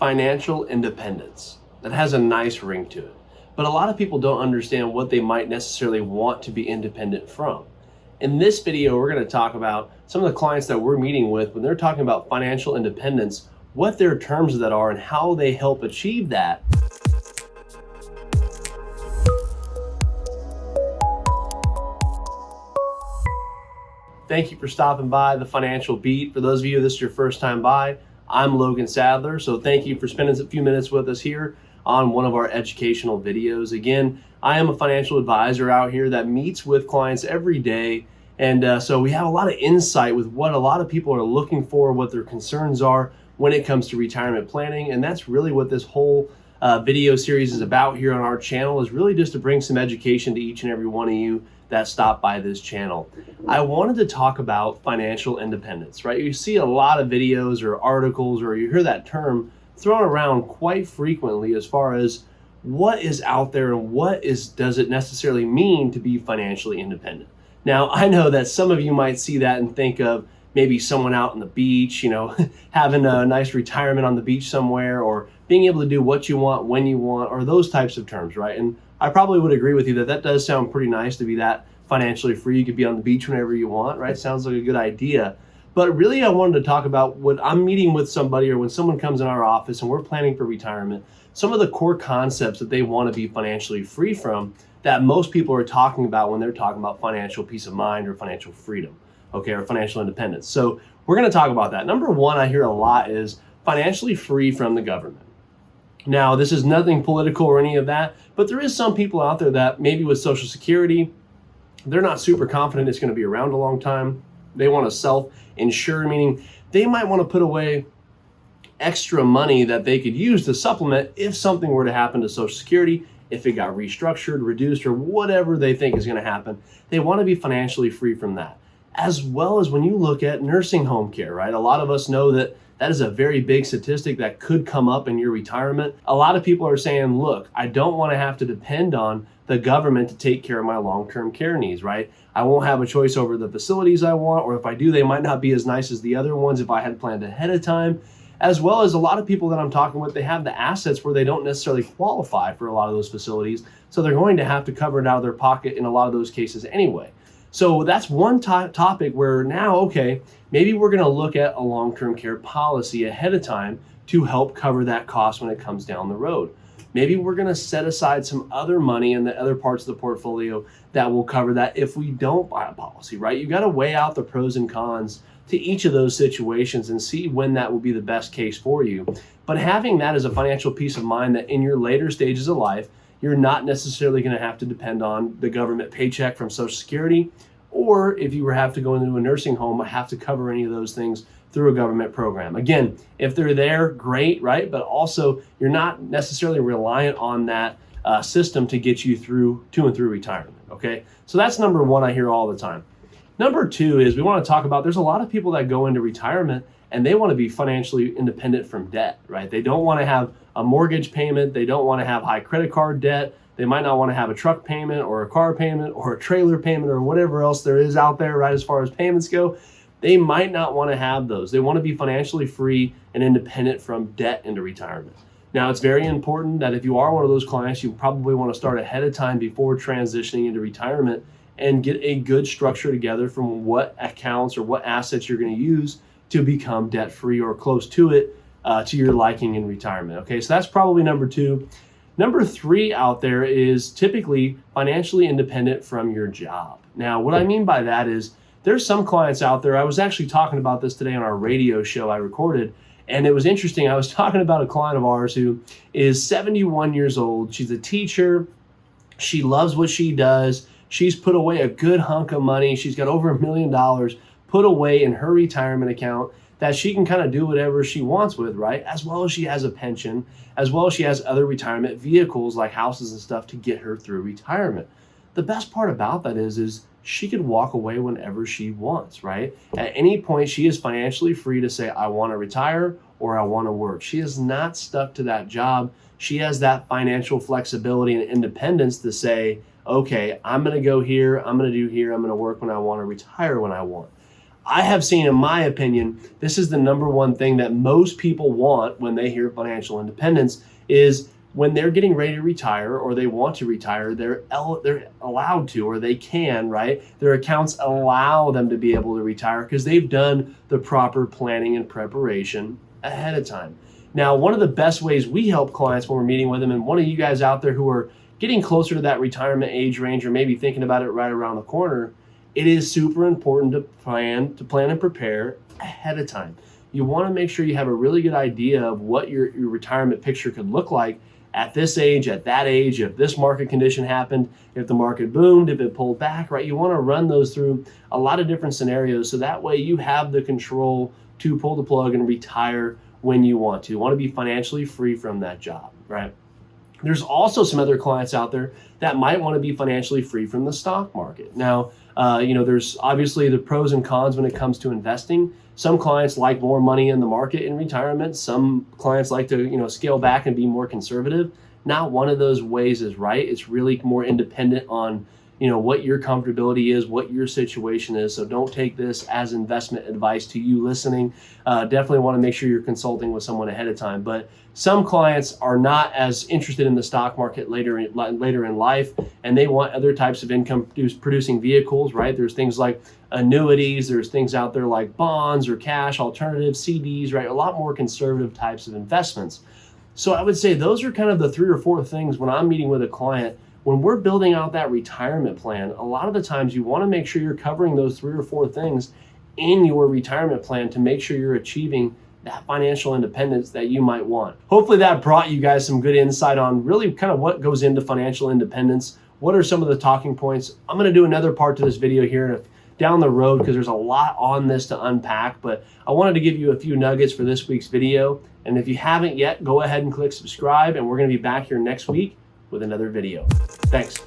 financial independence. That has a nice ring to it. But a lot of people don't understand what they might necessarily want to be independent from. In this video, we're going to talk about some of the clients that we're meeting with when they're talking about financial independence, what their terms of that are, and how they help achieve that. Thank you for stopping by the Financial Beat. For those of you, this is your first time by, I'm Logan Sadler. So thank you for spending a few minutes with us here on one of our educational videos. Again, I am a financial advisor out here that meets with clients every day. And so we have a lot of insight with what a lot of people are looking for, what their concerns are when it comes to retirement planning. And that's really what this whole video series is about here on our channel, is really just to bring some education to each and every one of you that stop by this channel. I wanted to talk about financial independence, right? You see a lot of videos or articles, or you hear that term thrown around quite frequently as far as what is out there and does it necessarily mean to be financially independent. Now, I know that some of you might see that and think of maybe someone out on the beach, having a nice retirement on the beach somewhere, or being able to do what you want when you want, or those types of terms, right? And I probably would agree with you that that does sound pretty nice to be that financially free. You could be on the beach whenever you want, right? Sounds like a good idea. But really, I wanted to talk about when I'm meeting with somebody or when someone comes in our office and we're planning for retirement, some of the core concepts that they want to be financially free from that most people are talking about when they're talking about financial peace of mind or financial freedom, okay, or financial independence. So we're going to talk about that. Number one, I hear a lot is financially free from the government. Now, this is nothing political or any of that, but there is some people out there that maybe with Social Security, they're not super confident it's going to be around a long time. They want to self-insure, meaning they might want to put away extra money that they could use to supplement if something were to happen to Social Security, if it got restructured, reduced, or whatever they think is going to happen. They want to be financially free from that. As well as when you look at nursing home care, right? A lot of us know that that is a very big statistic that could come up in your retirement. A lot of people are saying, look, I don't want to have to depend on the government to take care of my long-term care needs, right? I won't have a choice over the facilities I want, or if I do, they might not be as nice as the other ones if I had planned ahead of time. As well as a lot of people that I'm talking with, they have the assets where they don't necessarily qualify for a lot of those facilities. So they're going to have to cover it out of their pocket in a lot of those cases anyway. So that's one topic where now, okay, maybe we're going to look at a long-term care policy ahead of time to help cover that cost when it comes down the road. Maybe we're going to set aside some other money in the other parts of the portfolio that will cover that if we don't buy a policy, right? You got to weigh out the pros and cons to each of those situations and see when that will be the best case for you. But having that as a financial peace of mind that in your later stages of life, you're not necessarily going to have to depend on the government paycheck from Social Security, or if you have to go into a nursing home, have to cover any of those things through a government program. Again, if they're there, great, right? But also, you're not necessarily reliant on that system to get you through to and through retirement, okay? So that's number one I hear all the time. Number two is we want to talk about, there's a lot of people that go into retirement and they want to be financially independent from debt, right? They don't want to have a mortgage payment. They don't want to have high credit card debt. They might not want to have a truck payment or a car payment or a trailer payment or whatever else there is out there, right, as far as payments go. They might not want to have those. They want to be financially free and independent from debt into retirement. Now, it's very important that if you are one of those clients, you probably want to start ahead of time before transitioning into retirement and get a good structure together from what accounts or what assets you're going to use to become debt-free or close to it to your liking in retirement. Okay, so that's probably number two. Number three out there is typically financially independent from your job. Now, what I mean by that is there's some clients out there. I was actually talking about this today on our radio show I recorded, and it was interesting. I was talking about a client of ours who is 71 years old. She's a teacher. She loves what she does. She's put away a good hunk of money. She's got over $1 million put away in her retirement account that she can kind of do whatever she wants with, right? As well as she has a pension, as well as she has other retirement vehicles like houses and stuff to get her through retirement. The best part about that is she could walk away whenever she wants, right? At any point, she is financially free to say, I want to retire or I want to work. She is not stuck to that job. She has that financial flexibility and independence to say, okay, I'm going to go here, I'm going to do here, I'm going to work when I want to retire when I want. I have seen, in my opinion, this is the number one thing that most people want when they hear financial independence is when they're getting ready to retire or they want to retire, they're allowed to, or they can, right? Their accounts allow them to be able to retire because they've done the proper planning and preparation ahead of time. Now, one of the best ways we help clients when we're meeting with them, and one of you guys out there who are getting closer to that retirement age range or maybe thinking about it right around the corner, it is super important to plan and prepare ahead of time. You want to make sure you have a really good idea of what your retirement picture could look like at this age, at that age, if this market condition happened, if the market boomed, if it pulled back, right? You want to run those through a lot of different scenarios so that way you have the control to pull the plug and retire when you want to. You want to be financially free from that job, right? There's also some other clients out there that might want to be financially free from the stock market. Now, there's obviously the pros and cons when it comes to investing. Some clients like more money in the market in retirement. Some clients like to, scale back and be more conservative. Not one of those ways is right. It's really more independent on, what your comfortability is, what your situation is. So don't take this as investment advice to you listening. Definitely want to make sure you're consulting with someone ahead of time. But some clients are not as interested in the stock market later in life, and they want other types of income producing vehicles, right? There's things like annuities. There's things out there like bonds or cash alternatives, CDs, right? A lot more conservative types of investments. So I would say those are kind of the 3 or 4 things when I'm meeting with a client. When we're building out that retirement plan, a lot of the times you want to make sure you're covering those 3 or 4 things in your retirement plan to make sure you're achieving that financial independence that you might want. Hopefully that brought you guys some good insight on really kind of what goes into financial independence. What are some of the talking points? I'm going to do another part to this video here down the road because there's a lot on this to unpack, but I wanted to give you a few nuggets for this week's video. And if you haven't yet, go ahead and click subscribe, and we're going to be back here next week with another video. Thanks.